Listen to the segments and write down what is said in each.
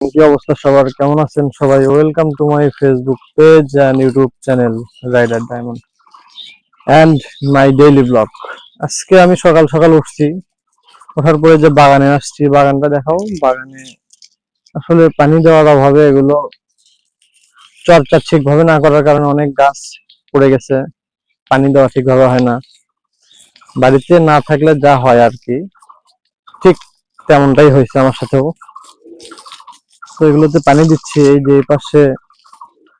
কি অবস্থা সবার, কেমন আছেন সবাই? Welcome to my Facebook page and YouTube channel Rider Diamond and my daily blog. আজকে আমি সকাল সকাল উঠছি, ওঠার পরে যে বাগানে আসছি, বাগানটা দেখাও। বাগানে আসলে পানি দেওয়ার অভাবে এগুলো চর্চা ঠিকভাবে না করার কারণে অনেক গাছ পড়ে গেছে, পানি দেওয়া ঠিকভাবে হয় না। বাড়িতে না থাকলে যা হয় আর কি, ঠিক তেমনটাই হয়েছে আমার সাথেও। তো এগুলোতে পানি দিচ্ছি, এই যে পাশে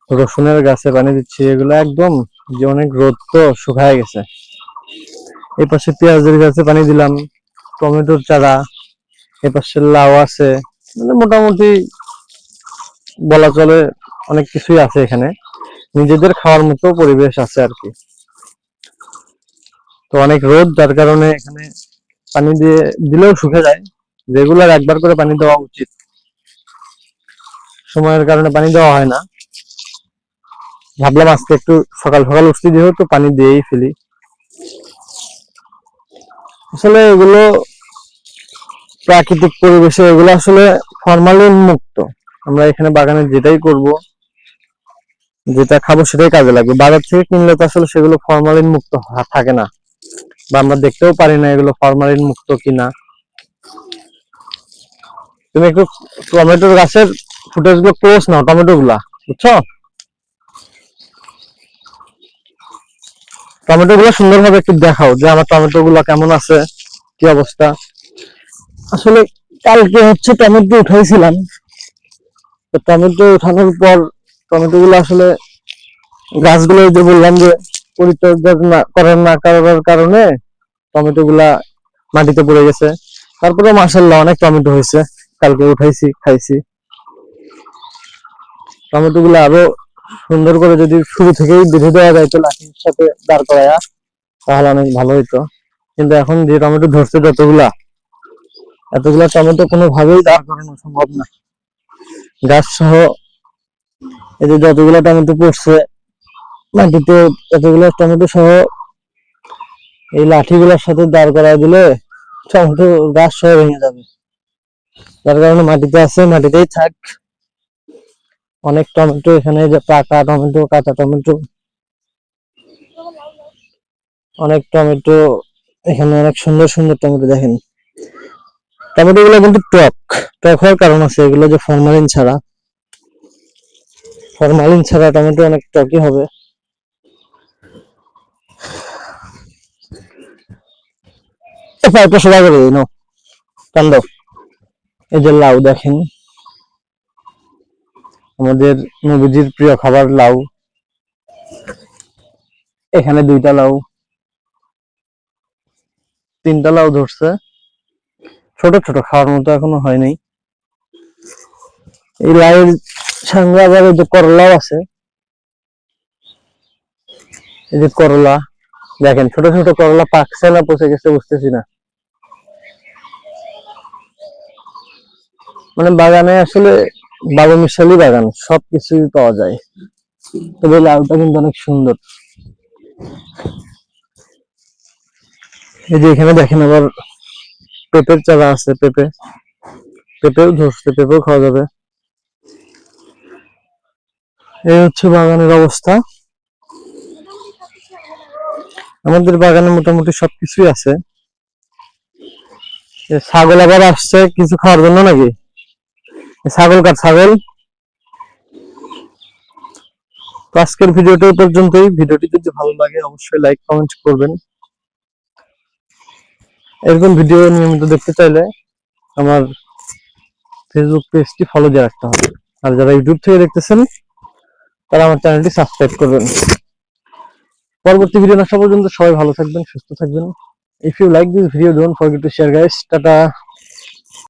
রসুনের গাছে পানি দিচ্ছি, এগুলো একদম যে অনেক রোদ তো শুকায় গেছে। এই পাশে পেঁয়াজের গাছে পানি দিলাম, টমেটোর চারা, এই পাশে লাউ আছে, মানে মোটামুটি বলা চলে অনেক কিছুই আছে এখানে, নিজেদের খাওয়ার মতো পরিবেশ আছে আর কি। তো অনেক রোদ, যার কারণে এখানে পানি দিয়ে দিলেও শুকে যায়। রেগুলার একবার করে পানি দেওয়া উচিত, সময়ের কারণে পানি দেওয়া হয় না। ভাবলাম আজকে একটু সকাল সকাল উঠছি যেহেতু পানি দিয়েই ফেলি। আসলে এগুলো প্রাকৃতিক পরিবেশে, এগুলো আসলে ফরমালিন মুক্ত। আমরা এখানে বাগানে যেটাই করব, যেটা খাবো সেটাই কাজে লাগবে। বাজার থেকে কিনলে তো আসলে সেগুলো ফরমালিন মুক্ত থাকে না, বা আমরা দেখতেও পারি না এগুলো ফরমালিন মুক্ত কিনা। তুমি একটু টমেটোর গাছের ফুটেজ গুলো ক্লোজ নাও, টমেটো গুলা, বুঝছো? টমেটো গুলো সুন্দরভাবে একটু দেখাও যে আমার টমেটো গুলা কেমন আছে, কি অবস্থা। আসলে কালকে হচ্ছে টমেটো উঠাইছিলাম, তো টমেটো উঠানোর পর টমেটো গুলো আসলে গাছগুলো যে বললাম যে পরিচর্যা না করার কারণে টমেটো গুলা মাটিতে পড়ে গেছে। তারপরে মাশাআল্লাহ অনেক টমেটো হয়েছে, কালকে উঠাইছি, খাইছি। টমেটো গুলা আরো সুন্দর করে যদি শুরু থেকেই বেঁধে দেওয়া যায় তো লাঠির সাথে দাঁড় করায়া, তাহলে অনেক ভালো হইতো। কিন্তু এখন যে টমেটো ধরছে এতগুলা টমেটো কোনোভাবেই দাঁড় করানো সম্ভব না। গাছ সহ এই যে যতগুলা টমেটো পড়ছে মাটিতে, এতগুলো টমেটো সহ এই লাঠিগুলোর সাথে দাঁড় করায় দিলে টমেটো গাছ সহ ভেঙে যাবে। যার কারণে মাটিতে আছে, মাটিতেই থাক। অনেক টমেটো এখানে, যে পাকা টমেটো, কাঁচা টমেটো, অনেক টমেটো এখানে, অনেক সুন্দর সুন্দর টমেটো। দেখেন টমেটো গুলো কিন্তু টক টক হওয়ার কারণ আছে, এগুলো যে ফরমালিন ছাড়া টমেটো অনেক টকই হবে। পাইপটা সোজা করে দিই, কান্দ। এই যে লাউ দেখেন, আমাদের নবীজির প্রিয় খাবার লাউ। এখানে দুইটা লাউ, তিনটা লাউ ধরছে, ছোট ছোট, খাওয়ার মতো এখনো হয় নাই। এই লাউয়ের সঙ্গে আবার এই যে করলাও আছে, এই যে করলা দেখেন, ছোট ছোট করলা, পাকছে না পচে গেছে বুঝতেছি না। মানে বাগানে আসলে বাবু মিশালি বাগান, সবকিছুই পাওয়া যায়। তবে লাউটা কিন্তু অনেক সুন্দর। এই যে এখানে দেখেন আবার পেঁপের চারা আছে, পেঁপেও ধরছে, পেঁপেও খাওয়া যাবে। এই হচ্ছে বাগানের অবস্থা। আমাদের বাগানে মোটামুটি সবকিছুই আছে। ছাগল আবার আসছে কিছু খাওয়ার জন্য নাকি? ছাগল কার ছাগল? তো আজকের ভিডিওটা পর্যন্তই। ভিডিওটি যদি ভালো লাগে অবশ্যই লাইক কমেন্ট করবেন। এরকম ভিডিও নিয়মিত দেখতে চাইলে আমার ফেসবুক পেজটি ফলো দিয়ে রাখতে হবে। আর যারা ইউটিউব থেকে দেখতেছেন তারা আমার চ্যানেলটি সাবস্ক্রাইব করবেন। পরবর্তী ভিডিও আসা পর্যন্ত সবাই ভালো থাকবেন, সুস্থ থাকবেন। If you like this video, don't forget to share guys. Tata.